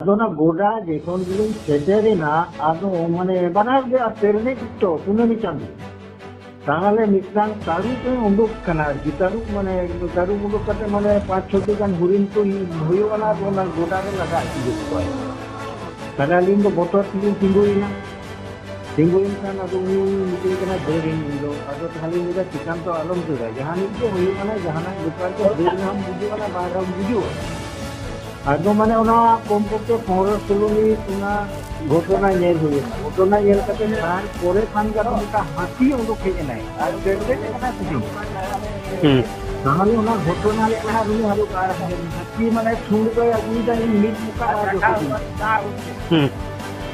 ಅದನ್ನ ಗೋಡಾ ಜೇಕೊಂಡ್ಲಿ ಸೆಟೇರಿನ ಅದು ಮನೆ ಬನಾರ್ಗೆ ಆ ತೆರನೆ ಇತ್ತು ಪುನನಿ ಚಂದು তাহলে মিটাং তারুকে উন্ডুক কানা আর কি তারুক মানে তারুক উন্ডুক কাতে মানে 5-6টি গান হরিণ তো হইও না ওনার গোটারে লাগা দিতে হয় তাহলে লিঙ্গ বটর tingguin kan atau mungkin kena bering itu atau hal ini kita cikan to alam tu dah jangan itu hoi mana jangan bukan tu bering ham buju mana barang buju atau mana ona kompokte 15-16 ni tuna ঘটনা nyel hoi ঘটনা nyel kate kan pore kan ka kita hati untuk kene nai ar berde kena sih তাহলে ওনার ঘটনা লেখা রুমে হারু কার হাতি মানে ছুঁড় করে দুইটা মিট মুখা আর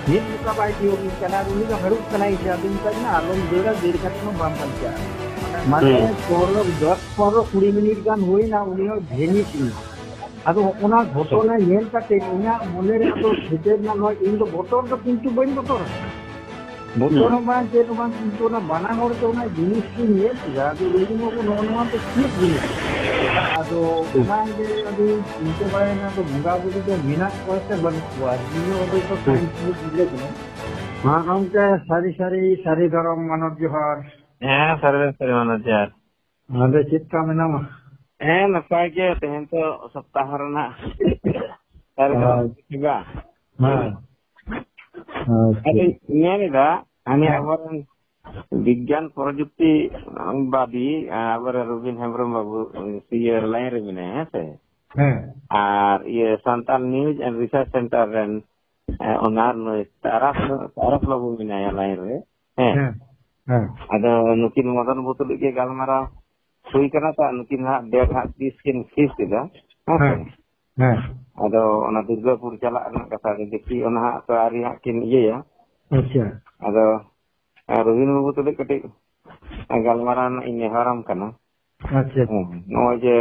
Ini muka baik yogi karena ini kan harus kena ijazah karena alam dera diri kata mau bambang ya. Makanya kalau 10-20 menit kan hui na uni ho bheni sih. Ado ona ঘটনা nyel kate unya moner ato bhitor na noy indo botol to kintu bain botol. Botol man je to man kintu na bananor to na jinis ki nyel ja ado ini mo ko non to ঠিক jinis. Ado man je ado inte bare na to bunga budi to minat koste ban kuar ini odo to science ni dile ne. Ma kamke sari daram manor johar. sari manor johar. Ade chit ka menama. Nafay ke tehen to saptah rena. Juga. Ada ini dah. Ani awaran বিজ্ঞান প্রযুক্তি বাদী আবার রবিন হেমব্রম বাবু সিয়ার line রে বিনে আছে আর ইয়ে Santal news and research centre রেন ওনার নয় তারাফ বাবু বিনে লাইন রে আদো নুকিন মদন বুতুল কে গালমারা সুই kana ta nukin ha dek ha diskin fis dida ado ona Durgapur chalak na kata deki ona ha to ari ha kin iye ya acha ado Robin babu tuh ketik galmaran ini haram kana. Acha. No je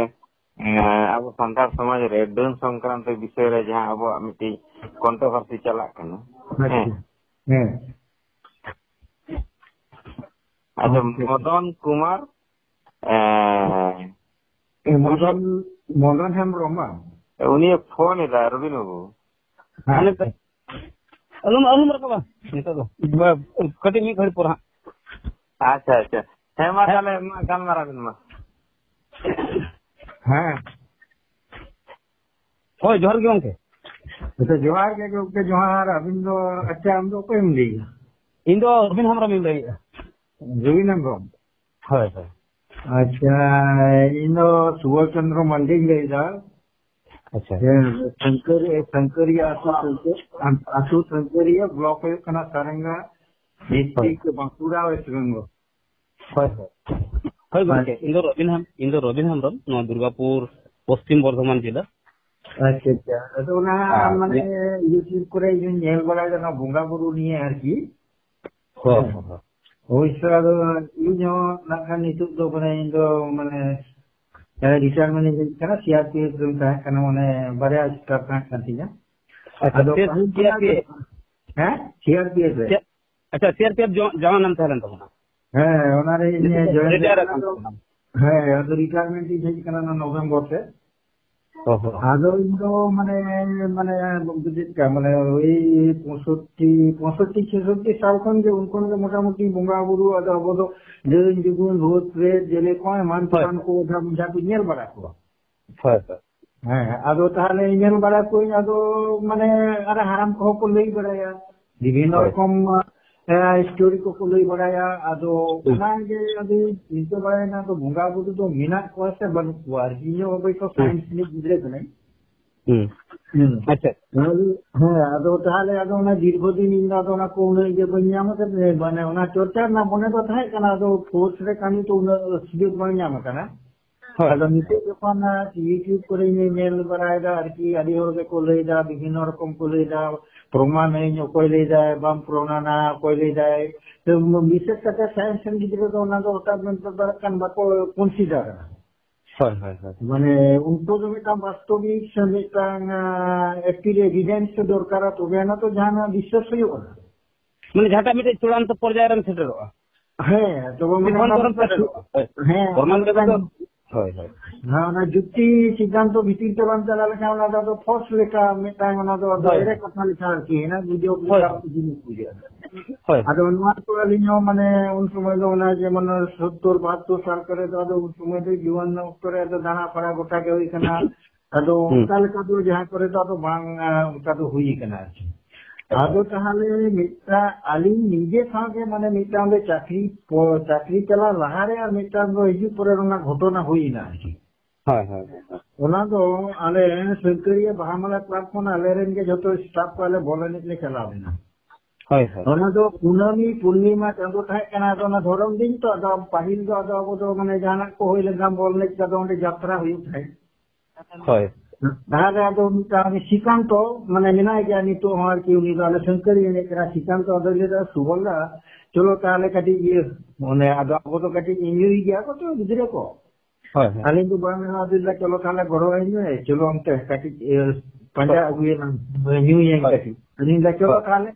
abu santar samaj re don সংক্রান্ত বিষয় re jahan abu miti kontroversi chalak kana. Ada Madan Kumar Madan Hembrom ba? Uni phone ida Robin babu. alum rakaba nito do kati mi khari pura acha hema tale galmara bin ma hoy johar ge onke to johar ke johar abindo acha amdo ko imli indo Robin Hembrom mi lagi Robin Hembrom hoy acha indo Subhash Chandra Mandi le da अच्छा शंकरिया आसु Shankariya block कना Saranga district Bankura waste Bengal होय गके इंदो Robin Hembram no Durgapur पश्चिम बर्धमान जिला अच्छा तो ना माने यूट्यूब करे जो नेल बड़ा जना बुंगा बुरु निये आर की ओइसा दो इनो ना नितु दो बने इंदो माने retirement ini karena CRPF belum tahu karena mana baraya staff nantinya. Ada CRPF. CRPF. अच्छा CRPF जवान नाम था ना ओनारे ini join ಅದು ರಿಟೈರ್ಮೆಂಟ್ ಇದೆ karena November से আদো ইন্দো মানে মানে ওই 65-66 সাল খন যে উনকন মোটামুটি বঙ্গা বুরু আদো আবদো যেদিন যেগুন ভূত প্রেত জেলে কয় মান পান কো ধাম জাতি নিয়েল বাড়া কো আদো তাহলে নিয়েল বাড়া কই আদো মানে আরে হারাম কো কো লই বাড়ায়া বিভিন্ন রকম স্টোরি को लई बड़ाया आदो ना जे अभी इतो बड़े ना तो भंगा बुदु तो मीना को से बन कुआर जियो अबे तो साइंस ने गुजरे तो नहीं अच्छा आदो ताहले आदो ना दीर्घदिन इंदा तो ना कोन जे बन्या मत बने ना चर्चा ना बने तो थाय कना आदो फोर्स रे कानी तो ना सुयोग बन्या मत ना आदो निते যখন ইউটিউব করে মেল বাড়ায়দা আর কি আদি হরকে কইলেদা বিভিন্ন রকম কইলেদা প্রমাণ নেই কইলে যায় বাম প্রমাণনা কইলে যায় তো বিশেষ করে সায়েন্স গিরে তো না তো ওটা কান বা কনসিডার মানে উনকো যেটা বাস্তবিক সেটা একটি এভিডেন্স দরকার তবে না তো জানা বিশ্বাস হইও না মানে ঝাঁটা মিটে চূড়ান্ত পর্যায়ে রান সেটা হ্যাঁ তো প্রমাণ हाँ ना जुक्ति सिद्धांत भीतर ते बाम चला लेखा ओना दो फोर्स लेखा मिटांग ओना दो एरे कथा लिखा की है ना वीडियो लिखा जिनिस बुझिया आदो नवा तो अलिनो माने उन समय दो ना जे मन 70 72 साल करे तो आदो उन समय दो जीवन करे तो दाना पड़ा गोटा के होई कना आदो उनका लेखा दो जहां करे तो आदो बांग उनका तो हुई कना आदो ताहले मिटा आली निजे सागे माने मिटा दे चाकरी चला लहारे और मिटा दो हिजु परे ना घटना हुई ना हाय हाय ओना दो आले सरकारिया बहामला क्लाब कोन आले रेन के जतो स्टाफ को आले बोले निकले चला देना हाय हाय ओना दो पूनमी पूर्णिमा चंदो थाय कना दो ना धरम दिन तो आदो पाहिल दो आदो अब दो माने जाना को होइले गाम बोलने का दो ओंडे यात्रा हुई थाय हाय दादा दो मिटा सिकान तो माने मिना गया नि तो हमार की उनी आले सरकारिया ने करा सिकान तो आदो ले सुबोला चलो ताले कटी ये माने आदो अब तो कटी इंजरी गया को तो गुजरे को अली तो बांग ना दिला चलो ताले गरो है चलो हम ते कटी पंजा अगुए ना न्यू ये कटी अली दा चलो ताले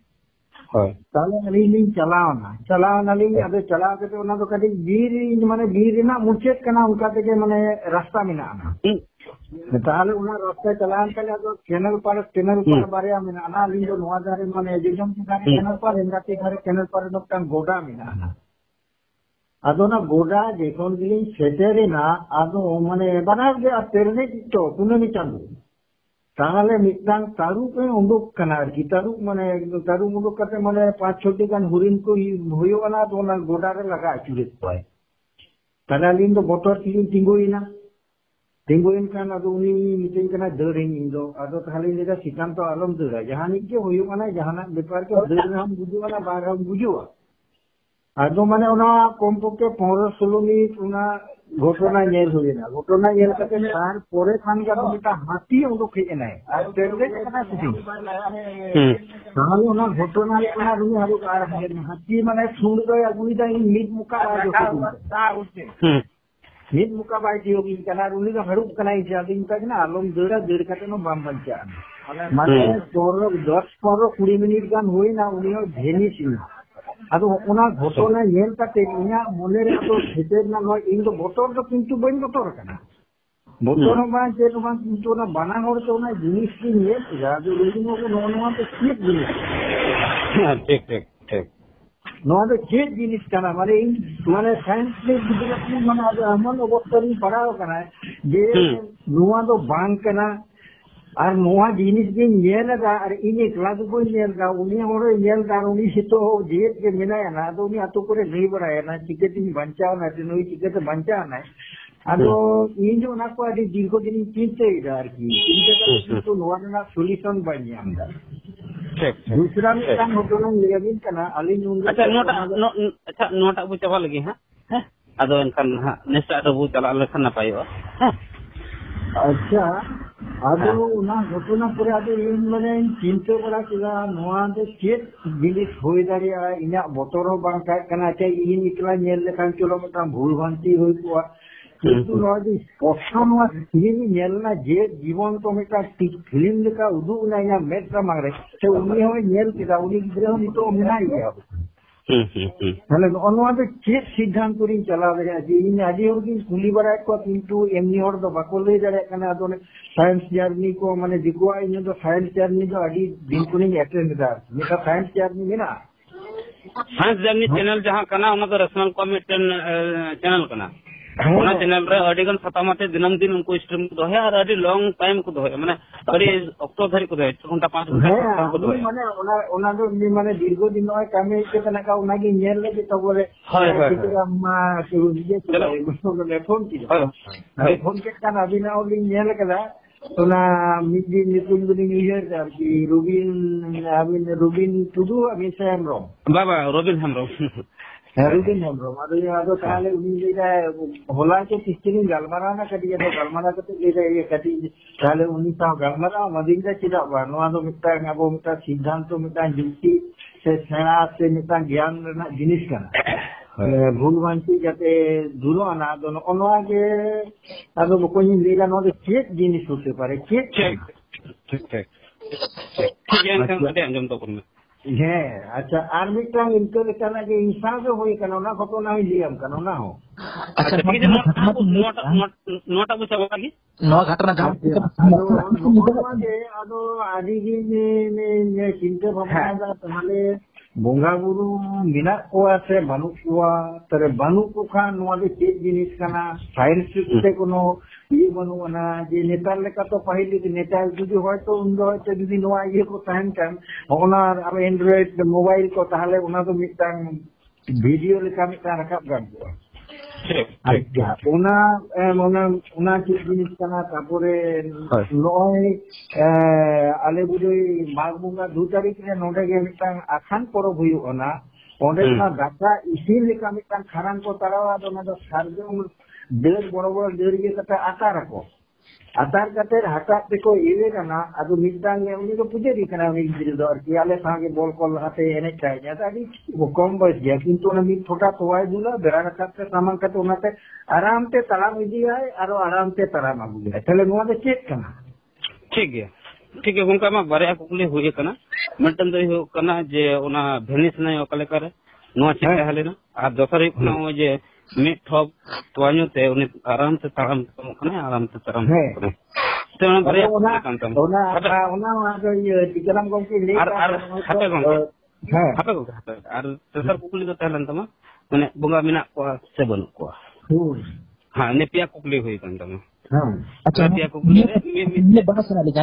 ताले अली लिंग चलावना लिंग अबे चला के तो ना तो कटी बीर माने बीर ना मुचेत कना उनका के माने रास्ता मिना ना ताले उना रास्ता चलान के तो चैनल पर बारे मिना ना लिंग तो नवा दारे माने एकदम के चैनल पर इंगाते घरे चैनल पर नोटन गोडा मिना ना आदो ना गोडा जेकोन गिलिंग सेटेरिना आदो माने बनाव के तेरने तो पुनमी चांदू ताले मिटांग तारू पे उंडुक कना की तारू माने तारू उंडुक करते माने 5-6 गान हुरिन को होयो ना तो ना गोडा रे लगा चुरित पाए तनालिन तो मोटर किलिंग तिंगुइन कान आदो उनी मिटिंग कना दरिंग इंदो आदो ताले लेदा सिकान तो आलम दरा जहानी के होयो ना जहाना बेपार के दर हम बुझुवा ना बार हम बुझुवा आदो माने ओना कमपक्षे 15-16 मिनिट ओना घटना नेल हुईना घटना नेल कते तार परे खान का मिटा हाथी उडुक हेना आर तेरे कना सिटी ताले ओना घटना लेना रुनी हारु कार हाथी माने सुंड दो अगुई दा मिट मुका आजो मिट मुका बाई दियोगी कना रुनी का हरु कना इजादी का ना आलम दरा दर कते नो बाम बंचा माने 10-15-20 मिनिट गान होईना उनी भेनी सिना आदो ओना घटना नेल काते इना मोने रे तो भेटर ना नो इन तो बोतर तो किंतु बइन बोतर कना बोतर बा जे तो बा किंतु ना बाना होर तो ना जिनिस की नेल जा जो लेकिन वो नोनवा तो ठीक जिनिस ठीक नो तो ठीक जिनिस कना माने इन माने साइंस में बिजनेस माने हमन अवस्था री पढ़ाओ कना जे नोवा तो बांग कना और नोआ जिनिस के नेलदा और इने क्लास को नेलदा उनी होरे नेलदा उनी सितो जेत के मिनाया ना तो उनी अतो करे नहीं बराया ना टिकेटिंग बंचाव ना तो नई टिकेट बंचाव ना आदो इन जो ना को आदि दीर्घ दिन चिंते इधर की इनके तो नोआ ना सॉल्यूशन बनिया हमदा दूसरा में काम होतो ना लेगिन कना अली नुन अच्छा नोटा बु चाबा लगी हां आदो एनखान नेक्स्ट आदो बु चला लेखन ना पायो अच्छा आदो ना घटना पूरे आदो इन माने चिंता बड़ा किला नोआ दे चेत जिनिस होय दारिया इना बोतरो बांग का कना चे इन इकला नेल लेखान चलो मता भूल भ्रांति होय को किंतु नोआ दे स्पष्ट नोआ इन नेल ना जे जीवन तो मेका फिल्म लेका उदु ना या मेट्रा मांगरे से उनी होय नेल किदा उनी गिरे हो तो मिनाई गया हेलो ओनवा दे चेत सिद्धांत करिन चला दे जे इन आदि और की कुली बरा को किंतु एमनी और दो बाको ले जारे कना तो साइंस जर्नी को माने दिगुआ इन दो साइंस जर्नी जो आदि दिन कुनी अटेंड दार मेका साइंस जर्नी में ना साइंस जर्नी चैनल जहां कना ओना तो रसनल कॉमेडी चैनल कना ओना चैनल रे अडिगन सतामते दिनम दिन उनको स्ट्रीम को दोहे और अडी लॉन्ग टाइम को दोहे माने अडी अक्टोबर धरि को दोहे 6 घंटा 5 घंटा को दोहे माने ओना दो माने दीर्घ दिन होय कामे के तना का ओना की नेल ले तो बोले हाय अम्मा के जे चलो फोन की फोन के काना बिना ओली नेल कला ओना मिदी निकुल बिनी न्यूयर की रुबिन टुडू अभी सैम रो बाबा रोबिन हमरो रुबिन हमरो मादो यादो ताले उनी लेदा होला के किस्तिनी गलमरा ना कटिया तो गलमरा के लेदा ये कटी ताले उनी सा गलमरा मदिंदा चिदा बानो दो मिटा अबो मिटा सिद्धांत मिटा जुक्ति से सेना से मिटा ज्ञान ना जिनिस कना भूल भ्रांति जाते दूरो ना दोनो ओनवा के आदो कोई लेदा नो चेक जिनिस होते पारे चेक ठीक अंजम तो करना है अच्छा आर्मी का इनके लेकर के इंसान जो होई कनो ना घटना ही लियम कनो ना हो अच्छा ठीक है नोटा बो चाबा लगी नो घटना जहां आदो आदि ने चिंता भावना ताहले बोंगा बुरु मिना कोआ से बानु कोआ तरे बानु को खान नोआ दे चेक जिनिस कना साइंस के कोनो ये बनुना जे नेता लेका तो पहले नेता जुदी होय तो उन्दो होय तो जुदी नोआ ये को टाइम ओना अब एंड्रॉइड मोबाइल को ताहले ओना तो मिटांग वीडियो लेका मिटा रखा गन ओना चेक जिनिस कना तापरे नोय आले बुदई माघ बंगा 2 तारीख रे नोडे गे मिटांग आखान परब हुयुना ओंडे ना दाका इसिन लेका मिटांग खारान को तारावा दो ना दो सारजम देर बड़ बड़ देर गे कते आकार को आकार कते हाटा ते को इवे कना अदु मिटांग उनी को पुजेरी कना उनी गिर दो और कि आले सागे बॉल कॉल हाते एने चाय जाता दी वो कम बस गया किंतु ना मी छोटा तोवाय दुला बेरा रखते सामान कते उनाते आराम ते तलाम इदी आय आरो आराम ते तराम आगु गया तले नोआ दे चेक कना ठीक है उनका मा बारे कुकली हुई कना मटन दो हो कना जे ओना भेनिस नै ओकले करे नोआ चेक हलेना आ दोसर कना जे मिट ठोप तोान्यो ते उनी आराम से तराम कने आराम से तराम कने ते ओना बारे ओना जो ये टिकराम गमके ले आर हापे गमके आर दोसर कुकली तो तहलन तमा माने बोंगा मिना को से बनु को हां ने पिया कुकली हुई कन तमा अच्छा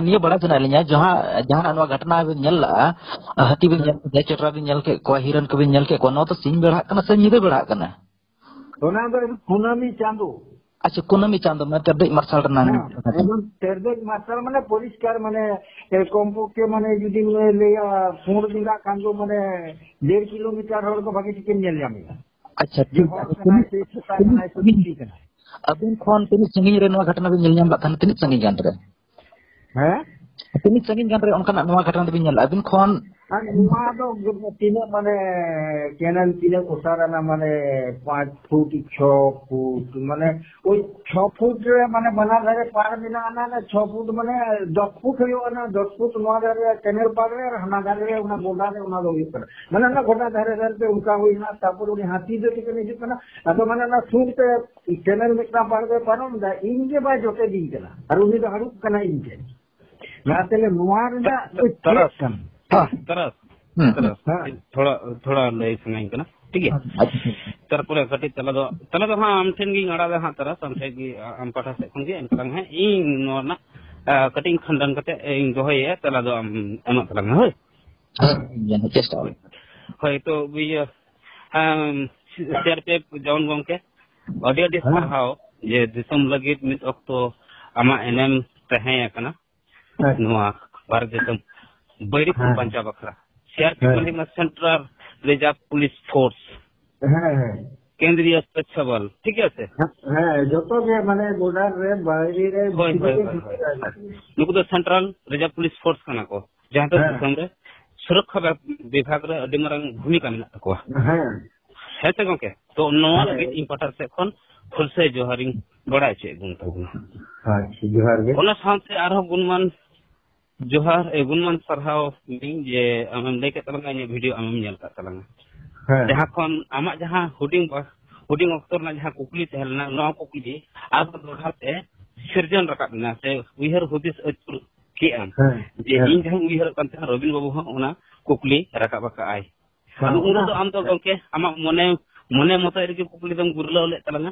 ये बड़ा सुना लिया जहां जहां घटना बिन हाथी बिन चटरा बिन के को हिरन को बिन के को तो सिंह बेड़ा कना से निदे बेड़ा कना ओना दो कुनामी चांदो अच्छा कुनामी चांदो मैं तेरदे मार्शल रना तेरदे मार्शल माने परिष्कार माने कॉम्पो के माने जुदी लेया फूड दिला कांदो माने 1.5 किलोमीटर हर को बाकी टिकन नेल जामी अच्छा ठीक अबिन खोन तिनी संगी रे नवा घटना बिन नेल बात तिनी संगी गान रे हैं तिनी संगी गान रे उनका नवा घटना बिन नेल अबिन खोन नवा दो तिने माने चैनल तिने उसारा ना माने 5 फुट 6 फुट माने ओई 6 फुट रे माने बना घरे पार बिना ना 6 फुट माने 10 फुट हो ना 10 फुट नवा घरे चैनल पार रे हना घरे उना बोला रे उना दो इतर माने ना गोटा घरे पे उनका होई ना तापुर उनी हाथी दे के नहीं जितना तो माने ना सूट पे चैनल में का पार पे पारो ना इनके बाय जोटे दी कना और उनी तो हरु कना इनके ना तेले मुआर ना तरस तरस थोड़ा लय संगाई कना ठीक है तरपुरे कटी तला दो हां आम ठेन गी अड़ा हां तरस आम ठे गी आम पाठा से खन गी एनकलांग है इन नोना कटिंग खंडन कते इन दोहय तला दो आम एमा तलांग होय जन चेष्टा होय तो वी शेयर पे जौन गमके ऑडियो डिस्कहाव जे दिसम लगित मित अक्तो आमा एनएम तहे कना नोआ बार दिसम बैरी को पंजा बखरा शेयर पे सेंट्रल रिजर्व पुलिस फोर्स केंद्रीय सुरक्षा बल ठीक है से जो तो के माने बॉर्डर रे बाहरी रे नुको तो सेंट्रल रिजर्व पुलिस फोर्स कना को जहां तो दिसम रे सुरक्षा विभाग रे अडी मरंग भूमिका मेना तको है से गके तो नोआ लगे इंपोर्टर से खन फुल से जोहारिंग बड़ा छे गुण तो अच्छा जोहार गे ओना साथे आरो गुणमान जोहार गुणमान सरहाव जे आमम लेके तलंगा ने वीडियो आमम नेल का तलंगा जहां खन आमा जहां हुडिंग अक्तर ना जहां कुकली तहलना नो कुकली अब दोहाते सिरजन रकाबना से उहर हुदिस अचुर के आम जे इन जहां उहर कंते रविन बाबू हो ओना कुकली रकाबा का आय उना तो आम तो गके आमा मने मत रे कुकली दम गुरला ले तलंगा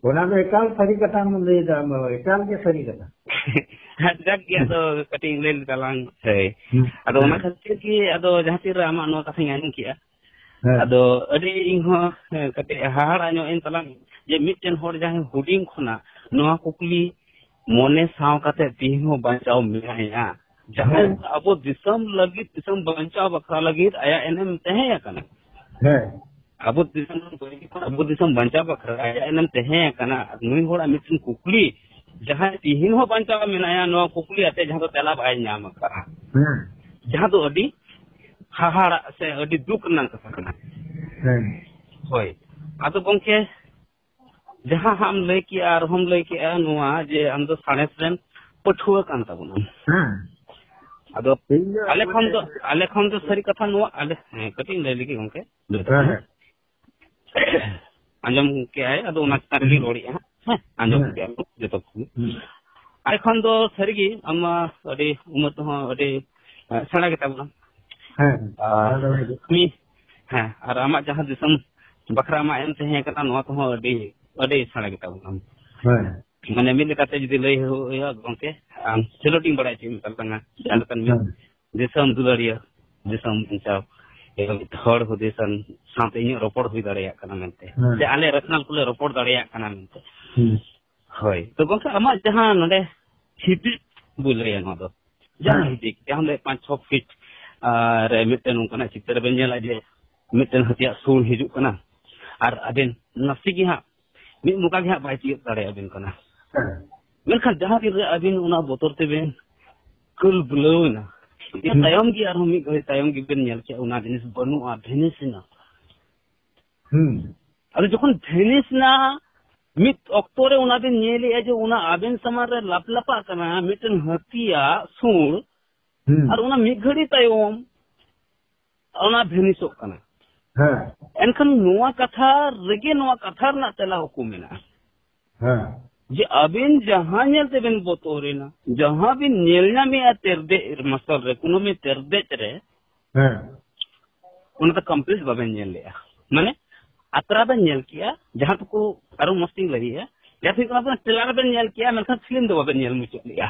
ओना में एकाल सरी कथा में ले दा एकाल के सरी कथा जग के तो कटिंग ले तलांग है अदो ओना खातिर की अदो जहां तीर आमा नो कथा यान किया अदो अडी इहो कटे हाड़ा नो इन तलांग जे मिटन होड़ जहां हुडिंग खुना नो कुकली मोने साव कते तिहो बांचाव मिलाया जहां अब दिसम लगी दिसम बंचाव बखरा लगी आया एनम तहे कना है अब दिसम बंचाव बखरा आया एनम तहे कना नुई होड़ा मिटन कुकली जहां तिहिन हो बंचाव मिनाया नो कुकली आते जहां तो तेला बाय नाम करा जहां तो अडी हाहाड़ा से अडी दुख नन कथा कना होय आतो गंके जहां हम लय कि आर हम लय कि नुआ जे हम तो सानेस रेन पठुआ कान ताबुना ᱟᱫᱚ ᱟᱞᱮ ᱠᱷᱚᱱ ᱫᱚ ᱥᱟᱹᱨᱤ ᱠᱟᱛᱷᱟ ᱱᱚᱣᱟ ᱟᱞᱮ ᱠᱟᱹᱴᱤᱡ ᱞᱟᱹᱭ ᱞᱮᱜᱮ ᱜᱚᱝᱠᱮ ᱟᱸᱡᱚᱢ ᱠᱮᱜᱼᱟᱭ ᱟᱫᱚ ᱚᱱᱟ ᱪᱮᱛᱟᱱ ᱨᱮᱜᱮ ᱨᱚᱲᱮᱜᱼᱟ ᱦᱮᱸ ᱟᱸᱡᱚᱢ ᱠᱮᱜᱼᱟ ᱡᱚᱛᱚ ᱠᱚᱜᱮ ᱟᱞᱮ ᱠᱷᱚᱱ ᱫᱚ ᱥᱟᱹᱨᱤᱜᱮ ᱟᱢ ᱢᱟ ᱟᱹᱰᱤ ᱩᱢᱟᱹᱨ ᱛᱮᱦᱚᱸ ᱟᱹᱰᱤ ᱥᱮᱬᱟ ᱜᱮᱛᱟ ᱵᱚᱱᱟ ᱦᱮᱸ ᱟᱨ ᱟᱢᱟᱜ ᱡᱟᱦᱟᱸ ᱫᱤᱥᱚᱢ ᱵᱟᱠᱷᱨᱟ ᱟᱢᱟᱜ ᱮᱢ ᱛᱟᱦᱮᱸ ᱠᱟᱱᱟ ᱱᱚᱣᱟ ᱠᱚᱦᱚᱸ ᱟᱹᱰᱤ ᱥᱮᱬᱟ ᱜᱮᱛᱟ ᱵᱚᱱᱟ ᱢᱟᱱᱮ ᱢᱤᱫ ᱞᱮᱠᱟᱛᱮ ᱡᱩᱫᱤ ᱞᱟᱹᱭ ᱦᱩᱭᱩᱜᱼᱟ ᱜᱚᱝᱠᱮ ᱟᱢ ᱠᱷᱮᱞᱳᱰᱤᱧ ᱵᱟᱲᱟᱭ ᱪᱮᱫ ᱢᱮᱛᱟᱜ ᱠᱟᱱᱟ ᱡᱟᱦᱟᱸ ᱞᱮᱠᱟᱱ ᱫᱤᱥᱚᱢ ᱫᱩᱞᱟᱹᱲᱤᱭᱟᱹ ᱫᱤᱥᱚᱢ ᱵᱟᱧᱪᱟᱣ ᱦᱚᱲ ᱦᱩᱫᱤᱥᱟᱱ ᱥᱟᱶᱛᱮ ᱤᱧᱟᱹᱜ ᱨᱚᱯᱚᱲ ᱦᱩᱭ ᱫᱟᱲᱮᱭᱟᱜ ᱠᱟᱱᱟ ᱢᱮᱱᱛᱮ ᱥᱮ ᱟᱞᱮ ᱨᱮᱥᱱᱟᱞ ᱠᱚᱞᱮ ᱨᱚᱯᱚᱲ ᱫᱟᱲᱮᱭᱟᱜ ᱠᱟᱱᱟ ᱢᱮᱱᱛᱮ ᱦᱳᱭ ᱛᱚ ᱜᱚᱝᱠᱮ ᱟᱢᱟᱜ ᱡᱟᱦᱟᱸ ᱱᱚᱰᱮ ᱦᱤᱫᱤᱡ ᱵᱚ ᱞᱟᱹᱭᱟ ᱱᱚᱣᱟ ᱫᱚ ᱡᱟᱦᱟᱸ ᱦᱤᱫᱤᱡ ᱡᱟᱦᱟᱸ 5-6 ᱯᱷᱤᱴ ᱨᱮ ᱢᱤᱫᱴᱮᱱ ᱚᱱᱠᱟᱱᱟᱜ ᱪᱤᱛᱟᱹᱨ ᱵᱮᱱ ᱧᱮᱞᱟ ᱡᱮ ᱢᱤᱫᱴᱮᱱ ᱦᱟᱹᱛᱤᱭᱟᱜ ᱥᱩᱲ ᱦᱤᱡᱩᱜ ᱠᱟᱱᱟ ᱟᱨ ᱟᱵᱮᱱ ᱱᱟᱥᱮ ᱜᱮ ᱦᱟᱸᱜ ᱢᱤᱫ ᱢᱚᱠᱟ ᱜᱮ ᱦᱟᱸᱜ ᱵᱟᱭ ᱛᱤᱭᱳᱜ ᱫᱟᱲᱮᱭᱟᱵᱮᱱ ᱠᱟᱱᱟ ᱢᱮᱱᱠᱷᱟᱱ ᱡᱟᱦᱟᱸ ᱛᱤᱨᱮ ᱟᱹᱵᱤᱱ ᱚᱱᱟ ᱵᱚᱛᱚᱨ ᱛᱮᱵᱮᱱ ᱠᱟᱹᱞ ᱵᱩᱞᱟᱹᱣᱮᱱᱟ ᱛᱟᱭᱚᱢ ᱜᱮ ᱟᱨᱦᱚᱸ ᱢᱤᱫ ᱜᱷᱟᱹᱲᱤ ᱛᱟᱭᱚᱢ ᱜᱮᱵᱮᱱ ᱧᱮᱞ ᱠᱮᱜᱼᱟ ᱚᱱᱟ ᱡᱤᱱᱤᱥ ᱵᱟᱹᱱᱩᱜᱼᱟ ᱵᱷᱮᱱᱤᱥᱮᱱᱟ ᱟᱫᱚ ᱡᱚᱠᱷᱚᱱ ᱵᱷᱮᱱᱤᱥᱮᱱᱟ ᱢᱤᱫ ᱚᱠᱛᱚ ᱨᱮ ᱚᱱᱟ ᱵᱮᱱ ᱧᱮᱞᱮᱜᱼᱟ ᱡᱮ ᱚᱱᱟ ᱟᱵᱮᱱ ᱥᱟᱢᱟᱝ ᱨᱮ ᱞᱟᱯᱞᱟᱯᱟᱜ ᱠᱟᱱᱟ ᱢᱤᱫᱴᱮᱱ ᱦᱟᱹᱛᱤᱭᱟᱜ ᱥᱩᱲ ᱟᱨ ᱚᱱᱟ ᱢᱤᱫ ᱜᱷᱟᱹᱲᱤ ᱛᱟᱭᱚᱢ ᱚᱱᱟ ᱵᱷᱮᱱᱤᱥᱚᱜ ᱠᱟᱱᱟ ᱮᱱᱠᱷᱟन ᱱᱚᱣᱟ ᱠᱟᱛᱷᱟ ᱨᱮᱜᱮ ᱱᱚᱣᱟ ᱠᱟᱛᱷᱟ ᱨᱮᱱᱟᱜ ᱛᱮᱞᱟ ᱦᱚᱸᱠᱚ ᱢᱮᱱᱟᱜᱼᱟ जे अबिन जहां नेलते बिन बोतोरेना जहां बिन नेलना में तेरदे मसल रे कुनो में तेरदे रे उन तो कंप्लीट बाबेन नेल लिया माने अतरा बेन नेल किया जहां तो को आरो मस्ती लगी है या फिर अपन ट्रेलर बेन नेल किया मेनखान फिल्म दो बाबेन नेल मुचो लिया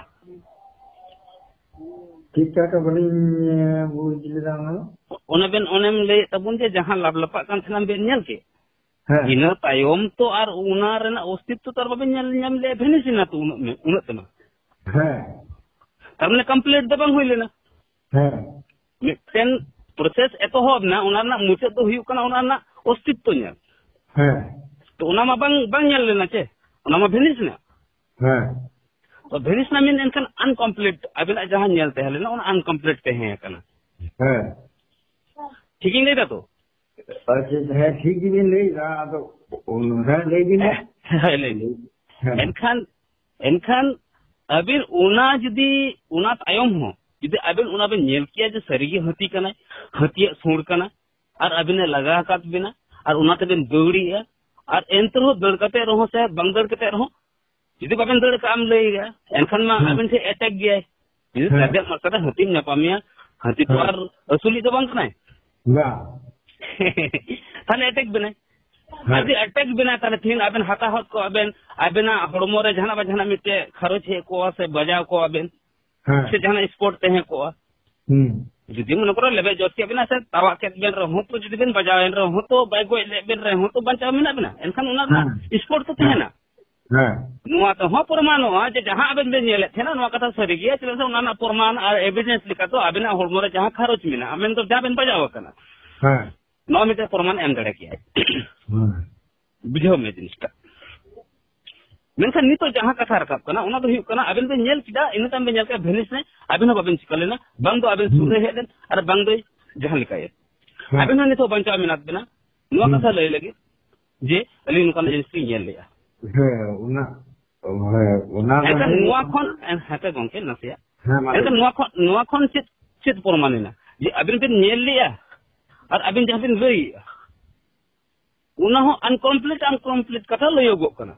ठीक ठाक बलिन बुझ लेदा ओने बेन ओनेम ले तबुन जे जहां लापलापा कान थनाम बेन नेल के ina tayom to ar una rena ostitto tar baben nyam le Venezuela to una tema tarne complete da bang hoy lena miten proses eto hob na una na muchet do huyuk kana una na ostitto nyal to una ma bang nyal lena che una ma Venezuela to Venezuela min enkan incomplete abena jahan nyal te lena una incomplete te hai kana ठीक नहीं था तो अच्छा है ठीक ही नहीं ले रहा तो उन्हें ले भी नहीं एनखान अबिन उना जदी उना तायम हो जदी अबिन उना बेन नेल किया जे सरीगे हती कना हती सुड़ कना और अबिन लगा कात बिना और उना ते बेन दौड़ीया और एंतरो दड़ कते रहो से बंदड़ कते रहो जदी बाबेन दड़ काम लेगा एनखान मा अबिन से अटैक गया जदी सदे मकता हती नपामिया हती तो और असुली तो बंक ना ना थाने अटैक बने अभी अटैक बना ताने थिन अबेन हाता हत को अबेन अबेना हड़मो रे जहाना बजना मिटे खरोच हे को से बजाव को अबेन से जहाना स्पोर्ट ते हे को जुदी मन करो लेबे जोती अबेना से तावा के बेन रहो तो जुदी बेन बजाव रहो तो बाय गो लेबेन रहो तो बचाव मिना बिना एनखान उना स्पोर्ट तो तेना नुआ तो हो प्रमाण हो जे जहां अबेन बेन नेले थेना नुआ कथा सरी गया चले से उना ना प्रमाण और एविडेंस लिखा तो अबेना हड़मो रे जहां खरोच मिना अबेन तो जा बेन बजाव कना नौ मीटर प्रमाण एम दड़े किया बुझो में जिनिसटा मेनखान नितो जहां कथा रकाब कना उना दो हुयुक कना अबेन बे नेल किदा इन ताम बे नेल का भेनिस ने अबेन हो बाबेन चिकलेना बांग दो अबेन सुरे हेदन और बांग दो जहां लिखाये अबेन नितो बंचा मिनात बिना नुआ कथा लय लगे जे अली नुकान जिनिस की नेल लिया उना नुआ खन हाते गंके नसिया नुआ खन चित प्रमाणिना जे अबेन बे नेल लिया और अबिन जहां बिन लई उना हो अनकम्प्लीट कथा लयोगो कना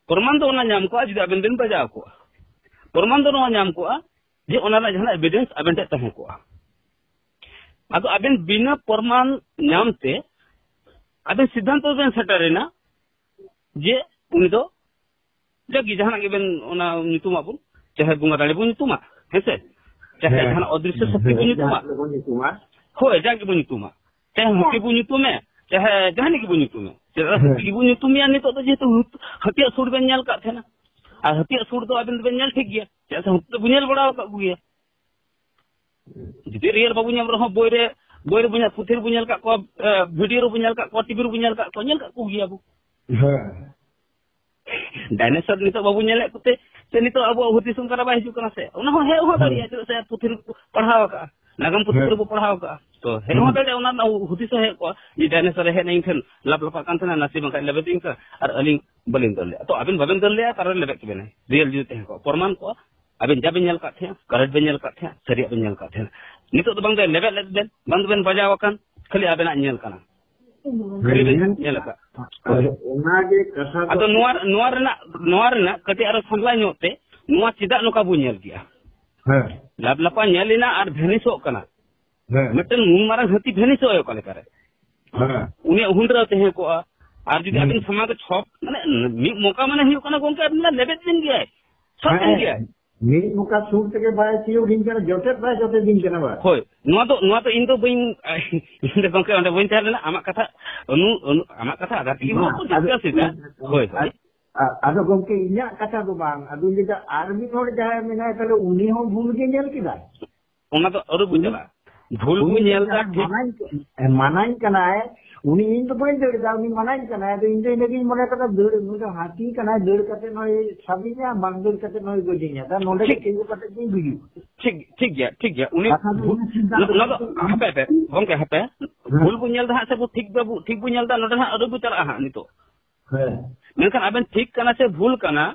प्रमाण दो ना नाम को जदि अबिन बिन बजाव को प्रमाण दो ना नाम को जे ओना ना जहां एविडेंस अबिन ते तहे को अदो अबिन बिना प्रमाण नामते अबिन सिद्धांत बेन सेटरेना जे उनी दो जगी जहां के बेन ओना नितुमा बुन चाहे बुंगा दाले बुन नितुमा हेसे चाहे जहां अदृश्य शक्ति बुन नितुमा हो जाके बुनी तुमा चाहे हकी बुनी तुमे चाहे जहानी की बुनी तुमे हकी बुनी तुमिया नि तो जेतु हतिया सुड़ बेन नेल का थेना आ हतिया सुड़ तो अबिन बेन नेल ठीक गया चाहे हत बुनेल बड़ा का गया जदि रियल बाबू नेल रहो बोयरे बुना पुथेर बुनेल का को वीडियो रो बुनेल का को टीवी रो बुनेल का को नेल का को गया बु डायनासोर नि तो बाबू नेल कुते से नि तो अब हुति संकरा बा हिजु कना से उना हो हे हो दरिया से पुथेर पढ़ाव का नागम पुथेर को पढ़ाव का तो हे हो दे उना हुति से हे को ये डायनासोर हे नहीं थन लपलपा कान थना नसी बंका लेबे दिन का और अलिंग बलिंग दल तो अबिन बबेन दल ले तार लेबे के बने रियल जुते हे को प्रमाण को abin jabin nyal kat thea karat ben nyal kat thea sari abin nyal kat thea nitok do bang de lebet let ben bang ben bajaw akan khali abena nyal kana khali ben nyal ka onage kasa ado nuar rena kati aro samla nyote nuar tidak noka bu nyal dia lap lapa nyalina ar bhenisok kana meten marang hati bhenisok yo kale kare uni hundra te he ko ar judi abin samag chop mane mi moka mane hiyo kana gongke abin lebet din gaya सब दिन गया मेरी मुका suit के bye चियो दिन kana jotet ba jotet din kana ba hoy nuwa to in do bain inde gongke onde bain tharena amak katha amak katha ada ti mo ko discuss ita hoy ado gongke inya kata do bang adu jeda army hor jahay mena tale uni ho bhul ge nyel kida ona to aru bujala bhul bu nyel ta manain kana hai uni in to bain de da uni manain kana hai inde inde mone kata deur muda hati kana deur kate noi sabinya bang deur kate noi godinya da nonde ke kingu kate din bidu ठीक गया uni no hape gongke hape bhul bu nyel da se bu ठीक bu nyel da nonde ha aru bu tala ha nito menkan aben ठीक kana se bhul kana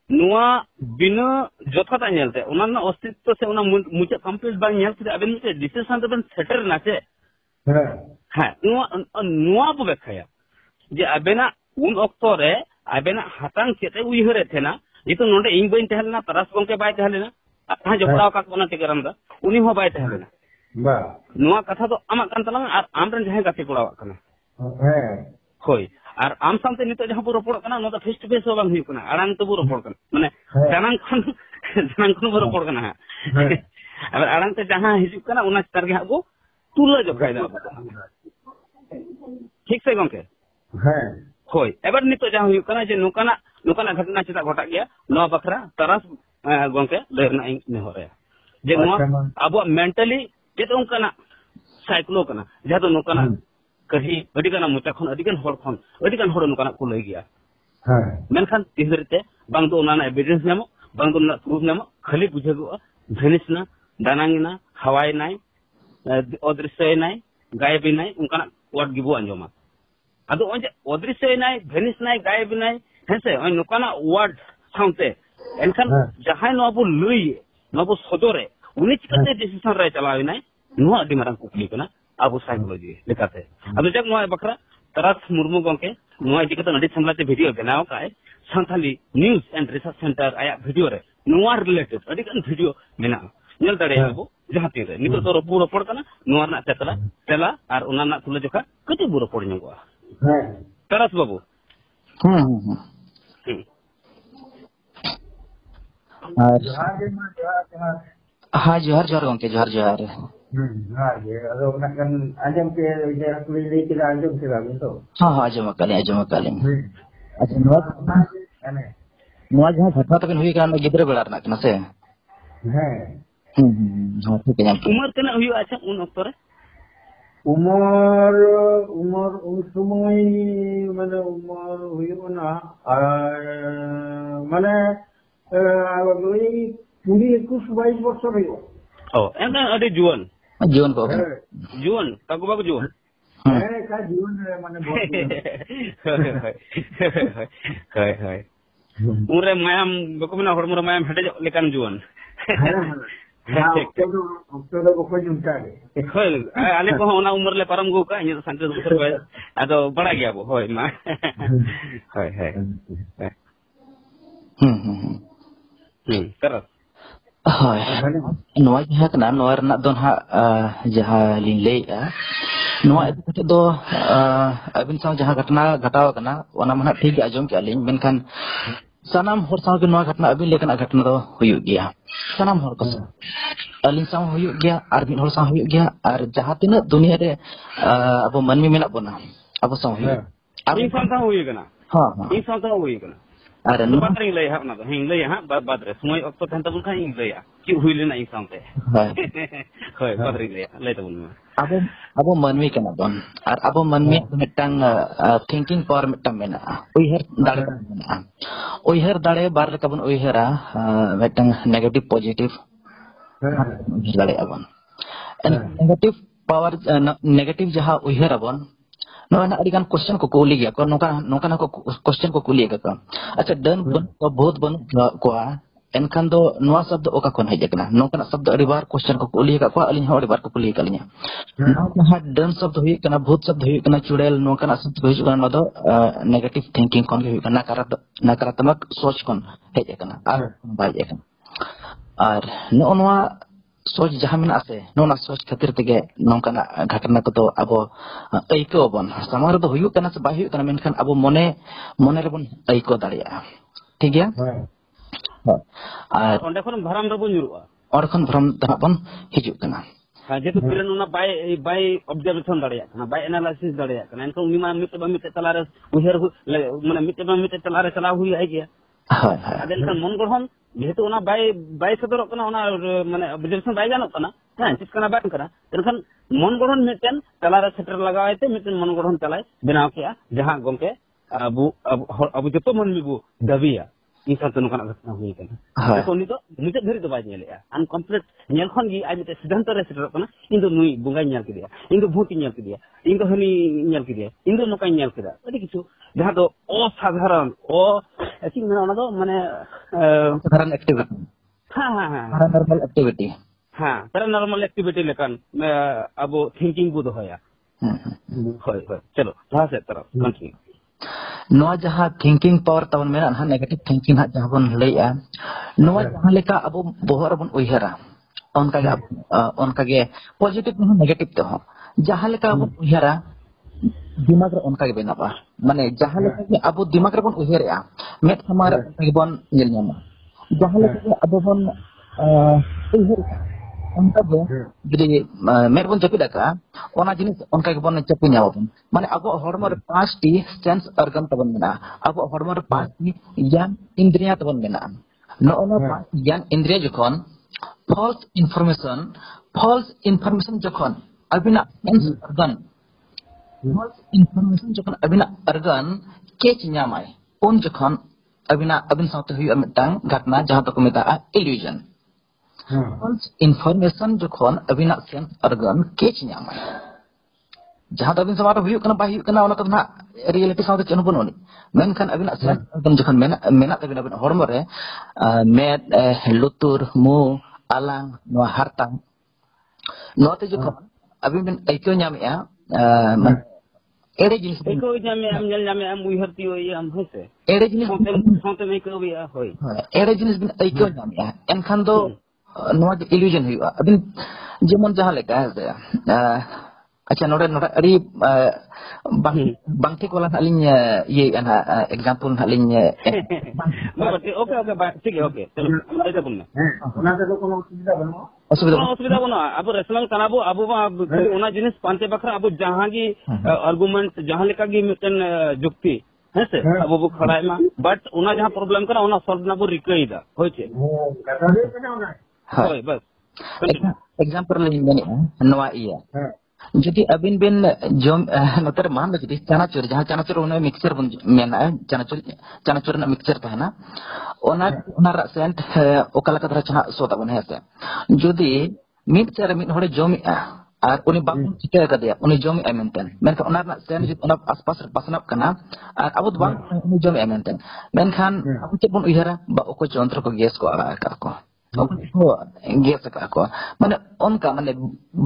nuwa bina jothata nyelte ona na ostitto se ona mucha complete bang nyel se aben mite decision to ben setter na se ha nuwa bu bekhaya je abena un okto re abena hatang chete uihare thena itu nonde ing bain tehelna taras gongke bai tehelna ha jopra ka kona tikaram da uni ho bai tehelna ba nuwa katha do amak kan talang ar amren jahe gate kola kana hoy আর আম সামতে নিতে যাহা পুরো পড় কানা নটা face to face বাং হুইক কানা আড়াং তো পুরো পড় কানা মানে জানাং খন পুরো পড় কানা আবার আড়াং তে যাহা হিজুক কানা ওনা তার গে হাগো তুলা জখাই দা ঠিক সে গমকে হ্যাঁ hoy এবার নিতে যাহা হুইক কানা যে নোকানা ঘটনা চিতা ঘটা গিয়া নো বখরা তারাস গমকে লেরনা ইং নে হরে যে নো আবো মেন্টালি যে তো কানা সাইক্লো কানা যাতো নোকানা कहीं अडिगान मुचा खन अडिगान हर नुकाना को लई गया मेनखान तिहरते बांग दो ओना एविडेंस नामो बांग दो ना प्रूफ नामो खाली बुझेगो भेनिसना दानांगिना हवाई नाय अदृश्य नाय गायब नाय उनकाना वर्ड गिबो अंजमा अदो ओंजे अदृश्य नाय भेनिस नाय गायब नाय हेसे ओय नुकाना वर्ड साउंडते एनखान जहाय नबो लई नबो सदरे उनी चिकते डिसीजन रे चलावे नाय नो अदि मारन कुकली कना abu psychology lekate adu jak noy bakra taras murmu gongke noy dikata nadi samlate video benao kai santali news and research center aya video re noir related adi kan video mena nyel tare abu jaha tire nito to puro por kana noir na tela ar ona na tula joka kati puro por nyogo taras babu हाँ जोहर गंके जोहर ado nak kan ajam ke jarak lili kita ajam sira gitu हाँ ajam kali अच्छा नोआ जहां घटना तक हुई कान गिद्रे बेला रना कना से हाँ ठीक है उमर कना हुई अच्छा उन ऑक्टो रे umur un sumai mana umur huyuna mana agoi 20-21 বছর হইলো oh ena ade juan ko juan tagu bagu juan ka juan মানে hai ure mayam bako mena hormura mayam hede lekan juan oktober ko juntare hoy ale ko ona umur le param go ka nya santre doktor ba ado bada gya bo hoy ma hoy terus Hai, noa jahak na noa nak don ha jahah linlei noa itu do abin sang jahah gatna gataw kana wana mana thik ajom ke aling menkan sanam hor sang ke noa gatna abin lekan gatna do huyuk gya sanam hor ko aling sang huyuk gya arbin hor sang huyuk gya ar jahah tina dunia re abo manmi menak bona abo sang huyuk abin sang huyuk kana ha in sang huyuk kana ada no patring lay ha na do hing lay ha badre sumoy okto tan tabun kha ing lay ki huile na ing sangte hoy patring lay tabun abo manmi kana don ar abo manmi mitang thinking power mitang mena uiher dare bar kabun uihera mitang negative positive dare abon negative power negative jaha uiher abon no na adikan question ko kuli gya ko noka ko question ko kuli gya ka acha dan bon ko bahut bon ko एनखान दो नवा शब्द ओका कोन hedge कना नोकना शब्द अड़ी बार question को कुली का को अलिन अड़ी बार को कुली कलिnya नवा डन शब्द हुई कना भूत शब्द हुई कना चुड़ैल नोकना शब्द हुई कना दो नेगेटिव थिंकिंग कोन हुई कना नकारात्मक सोच कोन हेज कना आर बाय कना आर नोनवा सोच जहां मेना से नोना सोच खातिर तेगे नोकना घटना को तो अब अइको बन समार दो हुई कना से बाय हुई कना मेनखान अब मने मने रे बन अइको दाड़िया ठीक गया और ओंडे खन भरम रे बन जुरुआ और खन भरम तना बन हिजुक कना जेतु पिलन उना बाय ऑब्जर्वेशन दाड़िया कना बाय एनालिसिस दाड़िया कना एनको उनी मा मिटे तलारे उहेर माने मिटे तलारे चला हुई है गया हां अदेन खन मन गठन जेतु उना बाय सदर कना उना माने ऑब्जर्वेशन बाय जानत कना हां चिस कना बाय कना एनखन मन गठन मिटेन तलारे सेटर लगायते मिटेन मन गठन तलाय बनाव किया जहां गमके अब जतो मन मिबु दबिया इन साथ नोकना घटना हुई कना तो नि तो मिटे धरी तो बाय नेलेया अन कंप्लीट नेल खन गी आइ मिटे सिद्धांत रे सेटर कना इन तो नुई बुंगाई नेल किदिया इन तो भूति नेल किदिया इन तो हनी नेल किदिया इन तो नोकाई नेल किदा अदि किछु जहां तो असाधारण ऐसी में ओना दो माने साधारण एक्टिविटी हां हां हां पैरानॉर्मल एक्टिविटी हां पैरानॉर्मल एक्टिविटी लेकन अब थिंकिंग बु दोया होय होय चलो वहां से तरफ कंटिन्यू नोआ जहां थिंकिंग पावर तवन मेना ना नेगेटिव थिंकिंग हा जहां बन लेया नोआ जहां लेका अब बोहर बन उयहरा उनका गे पॉजिटिव में नेगेटिव तो हो जहां लेका अब उयहरा दिमाग रे उनका गे बेनाबा माने जहां लेका के अब दिमाग रे बन उयहरा मेट हमार बन नेल न्यामा जहां लेका अब बन उयहरा उनका गे जदि मेट बन जपि दका ओना जिनिस उनका गे बन चपि न्याबन माने अब हॉर्मोन 5 टी सेंस ऑर्गन तबन मेना अब हॉर्मोन 5 टी ज्ञान इंद्रिय तबन मेना नोना 5 ज्ञान इंद्रिय जखन फॉल्स इनफॉरमेशन जखन अबिना सेंस ऑर्गन फॉल्स इनफॉरमेशन जखन अबिना ऑर्गन केच न्यामाय उन जखन अबिन साथे हुई मिटांग घटना जहां तक मेता इल्यूजन फॉल्स इनफॉरमेशन जखन अबिना सेंस ऑर्गन केच न्यामाय जहां तबिन समार हुई कना बाय हुई कना ओना तो ना रियलिटी साथे चनु बनोनी मेनखान अबिना सेंस ऑर्गन जखन मेना तबिना अबिन हॉर्मोन रे मेद लुतुर मु alang no hartang no te jokon abin ben aiko nyamia ere jinis aiko nyame am nyal nyame am ui harti oi am hose ere jinis sonte me ko wi hoy ere jinis bin aiko nyamia enkhan do no illusion huwa abin jemon jaha leka hai acha nore ari bang ठीक वाला हलिन ये ना example हलिन okay ठीक है okay चलो ऐसा बोलना ओना तो कोनो असुविधा बनो अब रेसलंग कनाबो अब ओना जिनिस पांते बखरा अब जहां की आर्गुमेंट जहां लेका की मिटन जुक्ति है से अब वो खड़ा है बट ओना जहां प्रॉब्लम करा ओना सॉल्व ना बो रिकईदा होचे होय बस एग्जांपल लिन बने नवा इया जदि अबिन बिन जोम नतर मान लो जदि चनाचुर जहां चनाचुर उन मिक्सचर बन मेना चनाचुर ना मिक्सचर तहना ओना सेंट ओकला कतरा चना सोता बन हेसे जदि मिक्सचर मिन होड़े जोम आर उनी बाबू चिका कदिया उनी जोम एमेंटन मेनका ओना ना सेंट जदि ओना आसपास पासनाप कना आर अब बांग उनी जोम एमेंटन मेनखान अब चेक बन उयहरा बा ओको जंत्र को गैस को आरा का को गेस को माने उनका माने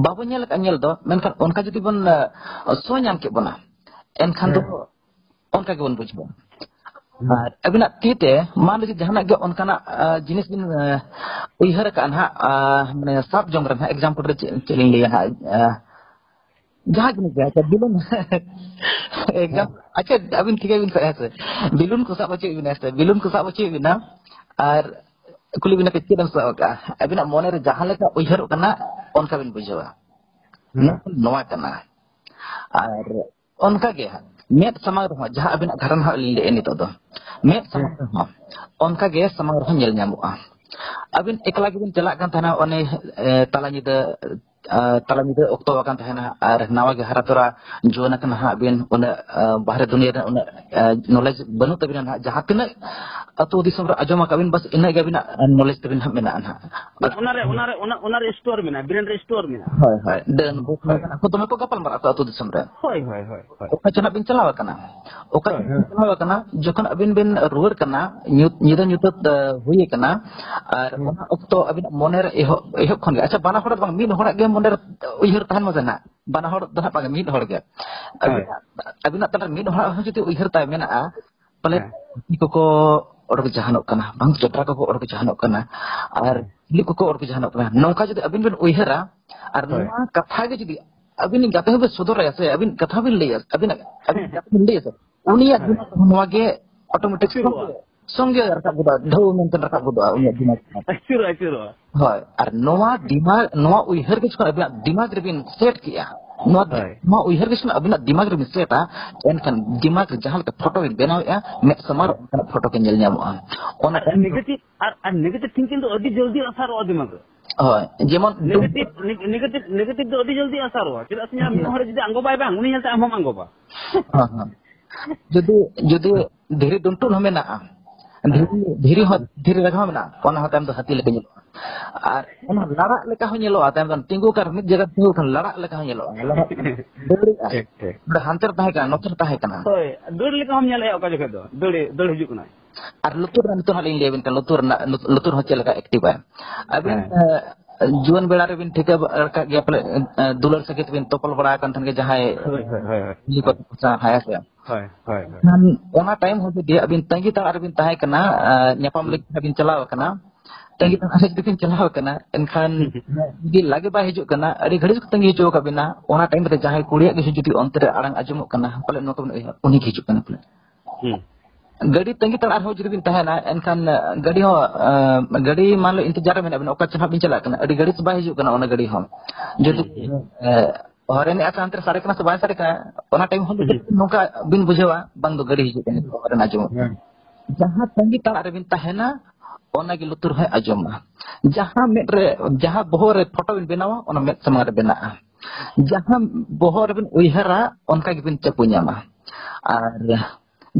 बाबू नेल दो मेनखान उनका जदि बन सो नाम के बना एनखान दो उनका के बन बुझबो अबिना तीते मान ली जहां गे उनका जिनिस बिन उयहर का ना माने सब जंग रे एग्जांपल रे चलिन लिया हा जहां जिनिस गया बिलुन एग्जाम अच्छा अबिन ठीक है बिन ऐसे बिलुन को सब अच्छे बिन ऐसे बिलुन को सब अच्छे बिना और कुली बिना के चिदम साका अबिना मोने रे जहां लेका उयहर कना उनका बिन बुझवा नवा कना और उनका के मेट समाग रहा जहां अबिना घरन हा ले नितो दो मेट समाग रहा उनका के समाग रहा नेल न्यामोआ अबिन एकला के बिन चला कान थाना ओने तला Nida tala mida okto akan tahena ar nawa ge haratora juana kan ha bin una bahare dunia dan una knowledge banu tabina ha jaha tina atu disam ra ajoma kabin bas ina ge bina knowledge tabin ha mena ha unare store mena brand store mena hoy dan aku tome ko kapal mar atu disam ra hoy oka chana bin chalawa kana jokhan abin bin ruar kana nyuda huye kana ar ona okto abin moner eho khon ge acha bana hora bang min hora ge moner uyhar tahan mazana bana hor dah pag min hor ge abin tak min hora jodi uyhar ta mena a pale ko orok jahanok kana bang jotra ko orok jahanok kana ar li ko orok jahanok kana nongka jodi abin bin uyhara ar noma katha ge jodi abin gathe be sudor ya se abin katha bin leya abin katha bin leya unia noma ge automatic songe rakab buda dhau menten rakab buda unia dimag aciro hoy ar noa dimag noa uyhar ge chukar abin dimag rebin set kiya noa uyhar ge chukar abin dimag rebin set a enkan dimag jahal ke photo bin benau ya me samar kan photo ke nyel nyamu ona negative thinking do adi jaldi asar o dimag hoy jemon negative do adi jaldi asar o chira asnya min hore jodi ango bai bang uni helte am ango ba jadi dhiri duntul hamena dhiri ragha mena ona hatam do hati leka nyelo ar ona lara leka ho nyelo atam kan tinggu kar mid jaga tinggu kan lara leka ho nyelo dhiri dah hanter tahe kan noter tahe kana hoy dhiri leka hom nyelo oka jogah do dhiri hijuk kana ar lutur halin leben kan lutur ho chelaka aktif ba abin juan belare bin thika ka ge pale dular sakit bin topal bada kan than ge jahai ni ko sa haya se hoy nan ona time ho dia abin tangi ta arbin tahe kana nyapam lik abin chalaw kana tangi ta asik bin chalaw kana enkan di lage ba hijuk kana adi ghadis tangi hijuk ka bina ona time te jahai kuriya ge judi ontere arang ajumuk kana pale no ko uni hijuk kana pale gadi tangi tar arho judi bin tahena enkan gadi manlo intijar men abin oka chana bin chala kana adi gadi subah hijuk kana ona gadi ho judi hore ne asa antar sare kana subah sare kana ona time ho noka bin bujewa bang do gadi hijuk kana hore na ajum jaha tangi tar arbin tahena ona gi lutur hai ajum jaha medre jaha bohore photo bin benawa ona med samar benaa jaha bohore bin uihara onka gi bin chapunya ma ar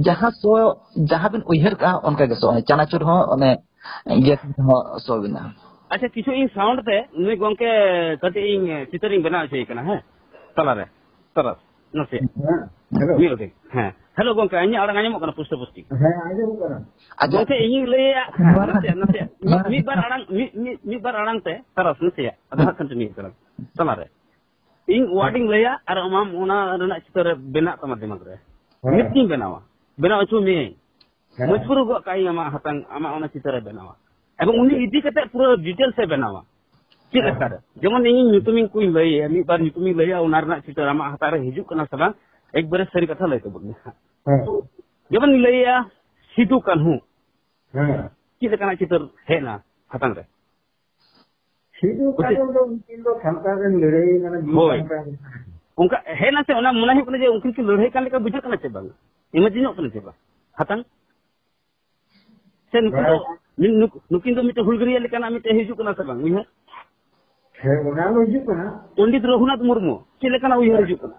jaha bin uyhar ka onka ge so chanachur ho one ge ho so bina acha kichu in sound te nui gongke kati in chitering bena chei kana he talare taras nase hello gongke anya arang anya mo kana pusta pusti gongke in leya nase mi bar arang te taras nase adha continue kana talare in wording leya ar amam ona rena chitar bena tama dimag re mitting benawa benawa cumi majbur gua kai ama hatang ama ona citara benawa ebang uni idi kata pura detail saya benawa cik lekar jangan ingin nyutumin kuin lay mi bar nyutumin lay onar nak citara ama hatara hijuk kana sabang ek baris sari kata lay to bagni jangan lay ya situ kan hu cik lekar citar hena hatang re situ kan do khamka kan lere mana ji unka hena se ona munahi kana je unkin ki lere kan leka bujak kana ce bang imagine ok na coba hatang sen nukin do mite hulgriya lekana mite hiju kana sabang uiha ona lo hiju kana Pandit Raghunath Murmu lekana uiha hiju kana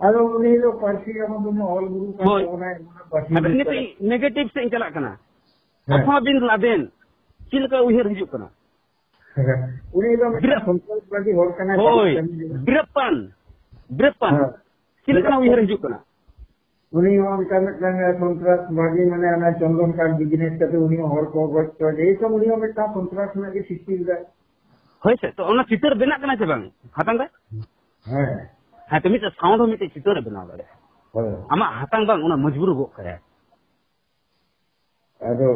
ado uni lo parsi ama dumo all guru kan ona parsi ni negative se chala kana Osama bin Laden lekana uiha hiju kana uni lo kontrol bagi hor kana Brepan lekana uiha hiju kana उन्हीं हम करने contract बागी मैंने आना चंदन का business करते उन्हीं और को तो ये सब उन्हीं में का कॉन्ट्रैक्ट में की सिस्टम है होय से तो ओना चित्र बना करना छे बांग हातांग बा हां तो मिटे साउंड हो मिटे चित्र बना दे आमा हातांग बांग ओना मजबूर गो करे अदो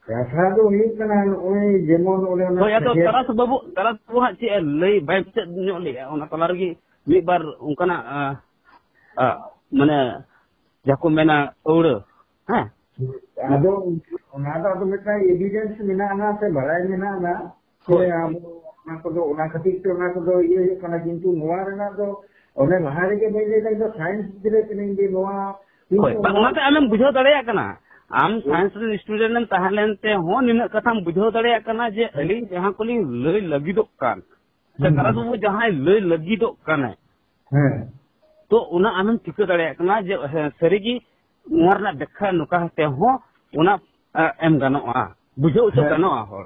रासा दो हुई कना ओई जेमन ओले ओना होय तो तरस बाबू हा चे लई बाय चे न्यो ले ओना तला रगी मी बार उनकना माने जाको मेना औड़ हां आदो ओना तो मिटा एविडेंस मेना ना से बड़ाई मेना ना के हम ओना को ओना खातिर तो ओना को ये कना किंतु नोआ रेना तो ओने लहारे के बेजे तो साइंस दिले नहीं दे नोआ ओना ते आमें बुझो दड़या कना आम साइंस स्टूडेंट ताहलेन ते हो निन कथाम बुझो दड़या कना जे अली जहां कोली लई लगिदो कान से तारस बाबू जहां लय लगी तो कने तो उना आमम ठिका दाड़े कना जे सरीगी उमरना देखा नुका ते हो उना एम गानोआ बुझो उचो गानोआ हो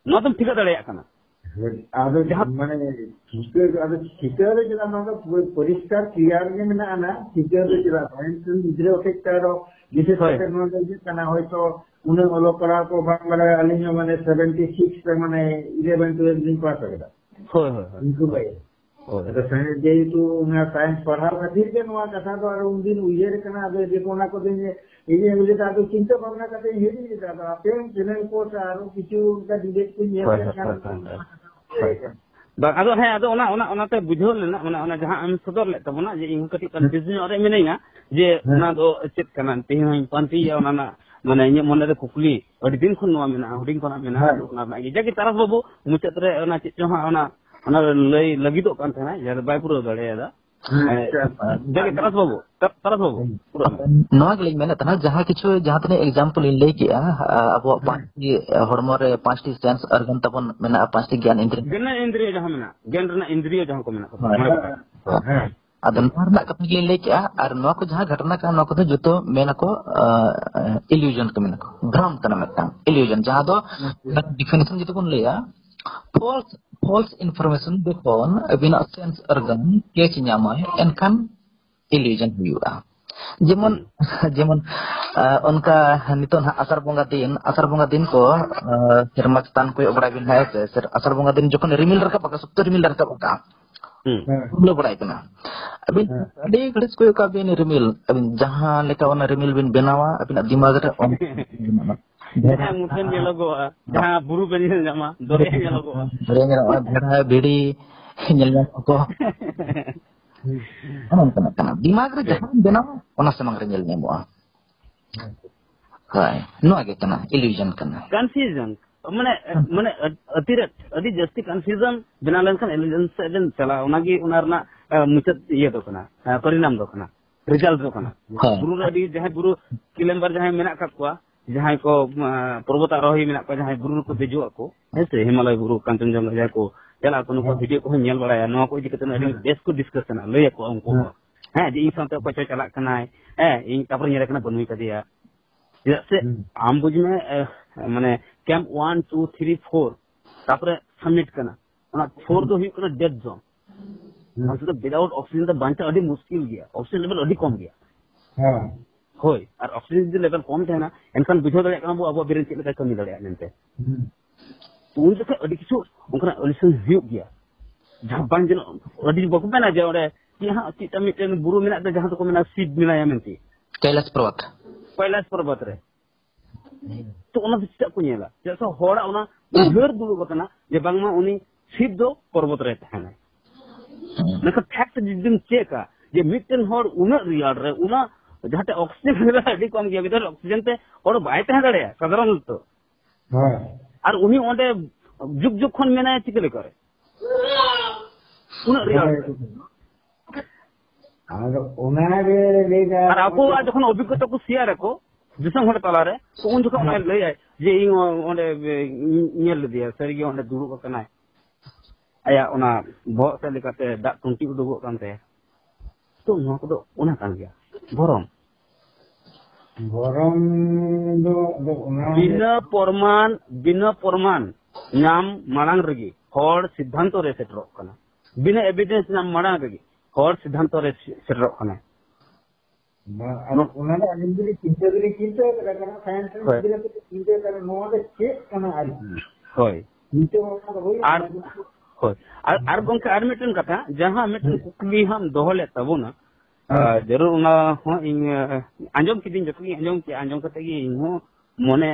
नो तुम ठिका दाड़े कना आदो माने ठिका रे जला नका परिष्कार क्लियर गे मेना आना ठिका रे जला फाइनल गिद्रे ओटेक्टारो जिसे टेक्नोलॉजी कना होय तो उन्हें ओलो करा को बांगला अलिनो माने 76 पे माने 11 12 दिन पास करा होय होय इनको भाई तो साइंस जे तो उना साइंस पढ़ाव खातिर के नवा कथा तो और उन दिन उइयर कना अबे जे कोना को दिन ये मिले ता तो चिंता भावना करते हेडी देता तो आपे चैनल को आरो किछु का डिबेट को आदो है आदो ओना ते बुझो लेना ओना जहां हम सदर ले तबना जे इन कति कंफ्यूजन और मिनेगा जे ओना दो चेत कना तेहि पंती या ओना माने इन मन रे कुकली अडी दिन खन नवा मेना हुडिंग कोना मेना ओना लागी जे कि तारस बाबू मुचत रे ओना चेत जोहा ओना लय लगी तो कान था यार बाय पुरो दड़े यादा जे कि तारस बाबू नवा के मेना तना जहां किछु जहां तने एग्जांपल इन ले किया अब पांचटी हड़मो रे पांचटी सेंस अर्गन तबन मेना पांचटी ज्ञान इंद्रिय जहां मेना ज्ञान रना इंद्रिय जहां को मेना अदन मारना कथि ले ले किया और नवा को जहां घटना का नवा को तो जतो मेना को इल्यूजन को मेना को भ्रम तना मेता इल्यूजन जहां दो डिफिनेशन जतो कोन लेया false information देखोन बिना सेंस अर्गन के चिन्यामाय एनखान इल्यूजन हुआ जेमन उनका नितोन आसार बोंगा दिन को सिरमा चतान को बड़ा बिन है से आसार बोंगा दिन जखन रिमिल रका पका सुप्त रिमिल रका पका लो बड़ा इतना अभी अड़ी घड़िस को का बिन रिमिल अभी जहां लेका ओना रिमिल बिन बनावा अभी दिमाग रे ऑन जहां मुठन ने लगोआ जहां बुरु बेन जामा दोरे ने लगोआ भेड़ा बेड़ी नेल को अनंतना दिमाग रे जहां बनावा ओना समंग रे नेल नेमोआ हाय नो आगे तना इल्यूजन करना कंफ्यूजन माने अतिरिक्त अति जस्ती कंफ्यूजन बिना लेनखान इल्यूजन से दिन चला ओनागी उनारना मुचत ये दो कना परिणाम दो कना रिजल्ट दो कना बुरु रे जहां बुरु किलेंबर जहां मेना काकवा जहां को पर्वत आरोही मेना को जहां बुरु को देजो को हेसे हिमालय बुरु कांचनजंगा जहां को चला को नको वीडियो को नेल बड़ाया नो को इदिकते अडी बेस को डिस्कशन लय को उनको हां जे इन साथे को चला कनाय इन तापर नेल कना बनुई कदिया जैसे आम बुझ में माने कैंप 1 2 3 4 तापर सबमिट कना ओना 4 दो ही कना डेड जोन मतलब तो विदाउट ऑक्सीजन तो बांचा अडी मुश्किल गया ऑक्सीजन लेवल अडी कम गया हां होय और ऑक्सीजन लेवल कम थे ना एनखान बुझो दड़े कना अब बिरन चेक का कमी दड़े ननते उन जके अडी किछु उनकना अलिसन हुई गया जहां बांजन अडी बको मेना जे ओडे यहां चिता मिटन बुरु मेना दे जहां तो मेना सीड मिलाया मेनती कैलाश पर्वत रे तो ओना चिता को नेला जैसा होड़ा ओना उधर दुरु बकना जे बांगमा उनी सीड दो पर्वत रे थाना नका फैक्ट जिदिन चेका जे मिटन होड़ उना रियाड रे उना जहां ऑक्सीजन लेवल अडी कम गया विदर ऑक्सीजन ते और बाय तह दड़े साधारण तो हां और उनी ओंडे जुग जुग खन मेना चिकले करे उना रियाड और उना रे लेगा और आपको जखन अभिज्ञता को शेयर रखो जिसम होड़ तला रे तो उन जखन मैं ले जाए जे इन ओंडे नेल दिया सरीगे ओंडे दुरु कनाय आया ओना भो से लेकाते दा टुंटी उडुगो कानते तो नो को दो ओना कान गया भरम दो ओना बिना प्रमाण नाम मांग रगी होड़ सिद्धांत रे सेटरो कना बिना एविडेंस नाम मांग रगी होड़ सिद्धांत रे सेटरो कना ओना अनिंदरी चिंता करा साइंस रे दिले तो चिंता करे नो दे चेक कना आरी होय नीचे होना होय होय आर गंके आर मिटन कथा जहां मिटन कुकली हम दोहले तबोना जरूर ना हो इन आंजम किदिन जतनी आंजम के आंजम कते इन हो मने